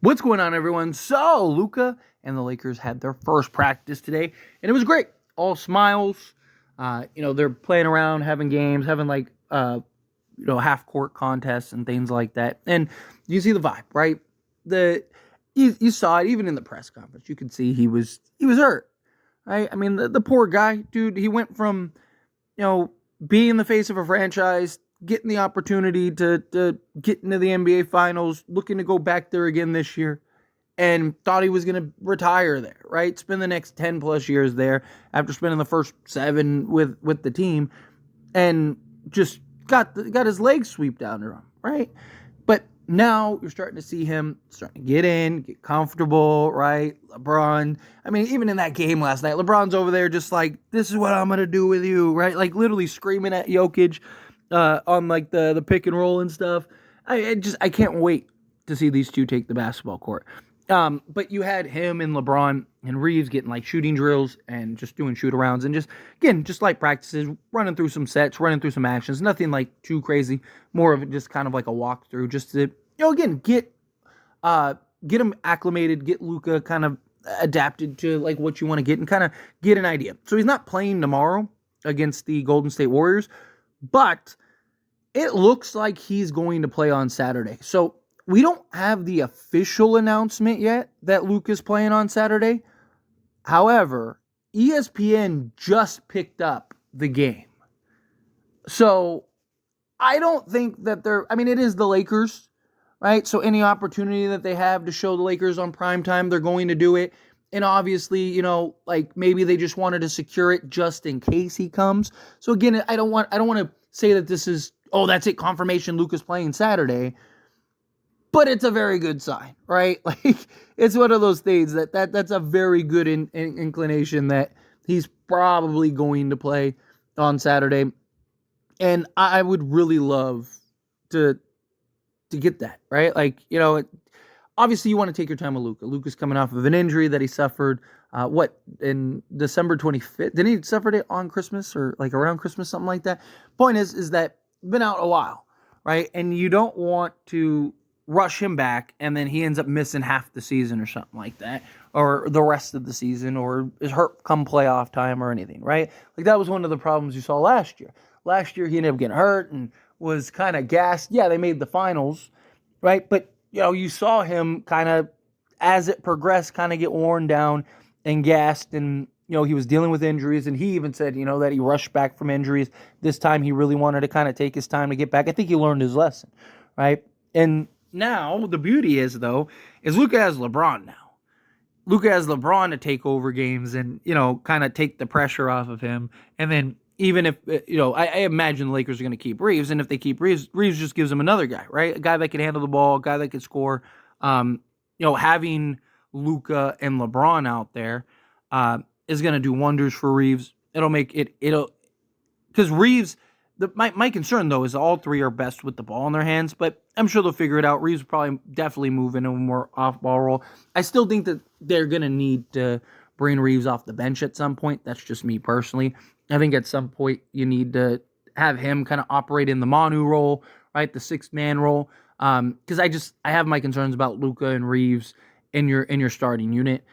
What's going on, everyone? So, Luka and the Lakers had their first practice today, and it was great. All smiles. They're playing around, having games, having half court contests and things like that. And you see the vibe, right? You saw it even in the press conference. You could see he was hurt, right? I mean, the poor guy, dude. He went from being the face of a franchise, getting the opportunity to get into the NBA Finals, looking to go back there again this year, and thought he was going to retire there, right? Spend the next 10 plus years there after spending the first 7 with the team, and just got his legs swept under him, right? But now you're starting to see him starting to get comfortable, right? LeBron, I mean, even in that game last night, LeBron's over there just like, this is what I'm going to do with you, right? Like literally screaming at Jokic on like the pick and roll and stuff. I can't wait to see these two take the basketball court. But you had him and LeBron and Reeves getting like shooting drills and just doing shoot arounds and just light practices, running through some sets, running through some actions, nothing like too crazy, more of it just kind of like a walkthrough, just to, again, get him acclimated, get Luka kind of adapted to like what you want to get and kind of get an idea. So he's not playing tomorrow against the Golden State Warriors, but it looks like he's going to play on Saturday. So we don't have the official announcement yet that Luka's playing on Saturday. However, ESPN just picked up the game. So I don't think that it is the Lakers, right? So any opportunity that they have to show the Lakers on primetime, they're going to do it. And obviously, maybe they just wanted to secure it just in case he comes. So again, I don't want to say that this is, that's it, confirmation Luka's playing Saturday. But it's a very good sign, right? Like, it's one of those things that's a very good inclination that he's probably going to play on Saturday. And I would really love to get that, right? Like, obviously you want to take your time with Luka. Luka's coming off of an injury that he suffered, in December 25th? Didn't he suffer it on Christmas or like around Christmas, something like that? Point is that been out a while, right? And you don't want to rush him back and then he ends up missing half the season or something like that, or the rest of the season, or is hurt come playoff time or anything, right? Like that was one of the problems you saw last year. Last year he ended up getting hurt and was kind of gassed. Yeah, they made the finals, right? But you saw him kind of, as it progressed, kind of get worn down and gassed, and he was dealing with injuries, and he even said, that he rushed back from injuries. This time he really wanted to kind of take his time to get back. I think he learned his lesson, right? And now, the beauty is Luka has LeBron now. Luka has LeBron to take over games and, kind of take the pressure off of him. And then even if, I imagine the Lakers are going to keep Reeves. And if they keep Reeves just gives them another guy, right? A guy that can handle the ball, a guy that can score. Having Luka and LeBron out there is going to do wonders for Reeves. Because Reeves... My concern, though, is all three are best with the ball in their hands, but I'm sure they'll figure it out. Reeves will probably definitely move into a more off-ball role. I still think that they're going to need to bring Reeves off the bench at some point. That's just me personally. I think at some point you need to have him kind of operate in the Manu role, right, the sixth-man role, because I have my concerns about Luka and Reeves in your starting unit.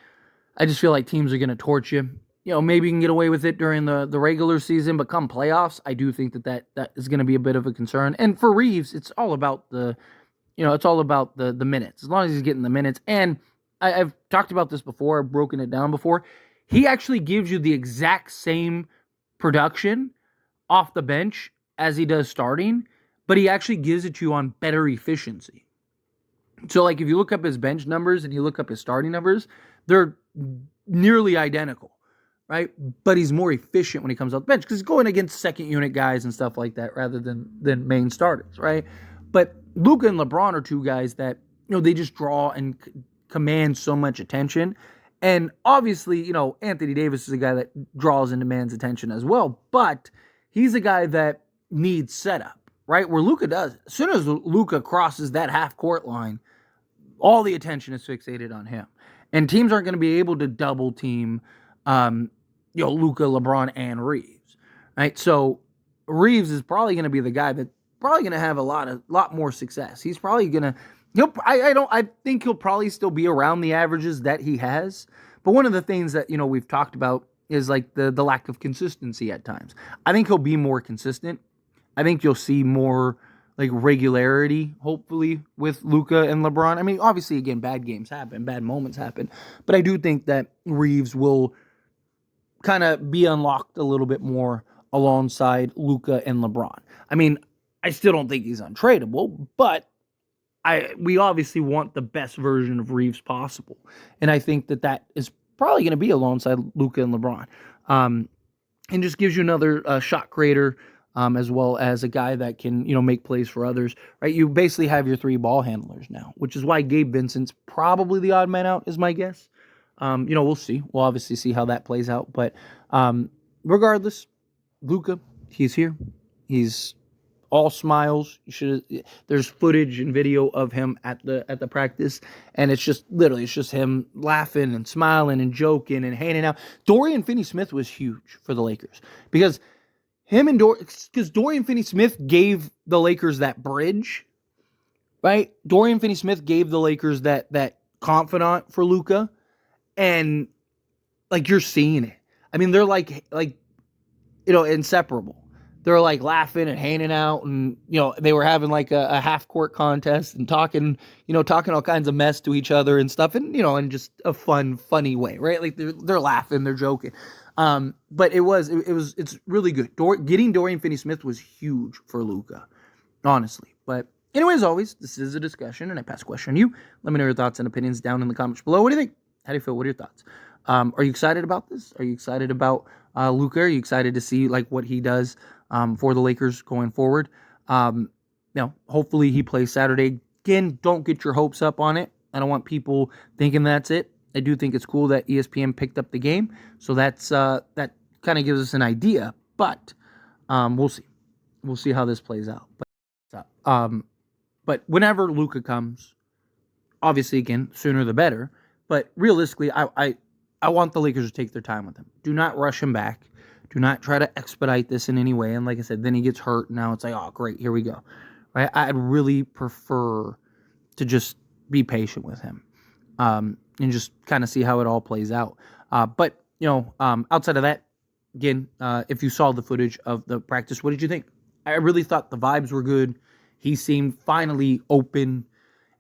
I just feel like teams are going to torch you. Maybe you can get away with it during the regular season, but come playoffs, I do think that is going to be a bit of a concern. And for Reeves, it's all about the minutes. As long as he's getting the minutes. And I've talked about this before, I've broken it down before. He actually gives you the exact same production off the bench as he does starting, but he actually gives it to you on better efficiency. So, like, if you look up his bench numbers and you look up his starting numbers, they're nearly identical. Right, but he's more efficient when he comes off the bench because he's going against second unit guys and stuff like that rather than main starters, right? But Luka and LeBron are two guys that they just draw and command so much attention, and obviously Anthony Davis is a guy that draws and demands attention as well, but he's a guy that needs setup, right? Where Luka does. As soon as Luka crosses that half court line, all the attention is fixated on him, and teams aren't going to be able to double team. Luka, LeBron, and Reeves, right? So Reeves is probably going to be the guy that's probably going to have a lot more success. He's probably going to I think he'll probably still be around the averages that he has. But one of the things that, we've talked about is like the lack of consistency at times. I think he'll be more consistent. I think you'll see more like regularity, hopefully, with Luka and LeBron. I mean, obviously, again, bad games happen, bad moments happen. But I do think that Reeves will kind of be unlocked a little bit more alongside Luka and LeBron. I mean, I still don't think he's untradeable, but we obviously want the best version of Reeves possible, and I think that is probably going to be alongside Luka and LeBron, and just gives you another shot creator, as well as a guy that can make plays for others. Right, you basically have your three ball handlers now, which is why Gabe Vincent's probably the odd man out, is my guess. We'll see. We'll obviously see how that plays out, but regardless, Luka, he's here. He's all smiles. There's footage and video of him at the practice, and it's just him laughing and smiling and joking and hanging out. Dorian Finney-Smith was huge for the Lakers because Dorian Finney-Smith gave the Lakers that bridge, right? Dorian Finney-Smith gave the Lakers that confidant for Luka, and like you're seeing it. I mean, they're like inseparable. They're like laughing and hanging out, and they were having like a half court contest and talking all kinds of mess to each other and stuff, and in just a funny way, right? Like they're laughing, they're joking. But it's really good. Getting Dorian Finney-Smith was huge for Luka, honestly. But anyway, as always, this is a discussion, and I pass the question to you. Let me know your thoughts and opinions down in the comments below. What do you think? How do you feel? What are your thoughts? Are you excited about this? Are you excited about Luka? Are you excited to see like what he does for the Lakers going forward? Hopefully he plays Saturday. Again, don't get your hopes up on it. I don't want people thinking that's it. I do think it's cool that ESPN picked up the game, so that kind of gives us an idea. But we'll see. We'll see how this plays out. But whenever Luka comes, obviously, again, sooner the better. But realistically, I want the Lakers to take their time with him. Do not rush him back. Do not try to expedite this in any way. And like I said, then he gets hurt. And now it's like, oh, great, here we go. Right? I'd really prefer to just be patient with him, and just kind of see how it all plays out. But outside of that, again, if you saw the footage of the practice, what did you think? I really thought the vibes were good. He seemed finally open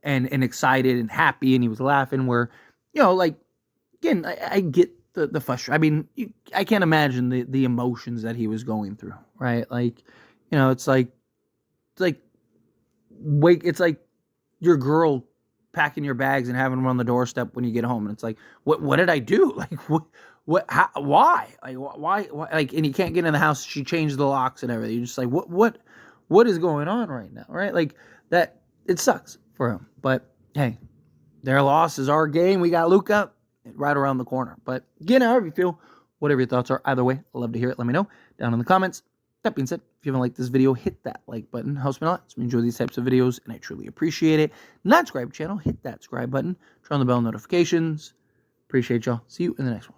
and excited and happy, and he was laughing. Where, again, I get the frustration. I mean, I can't imagine the emotions that he was going through, right? Like, it's like your girl packing your bags and having them on the doorstep when you get home, and it's like, what did I do? Like, why? Like, why? Like, and you can't get in the house. She changed the locks and everything. You're just like, what is going on right now, right? Like that. It sucks for him, but hey, their loss is our game. We got Luka right around the corner. But again, however you feel, whatever your thoughts are, either way, I'd love to hear it. Let me know down in the comments. That being said, if you haven't liked this video, hit that like button. Helps me a lot. So we enjoy these types of videos, and I truly appreciate it. Not subscribe to the channel, hit that subscribe button. Turn on the bell notifications. Appreciate y'all. See you in the next one.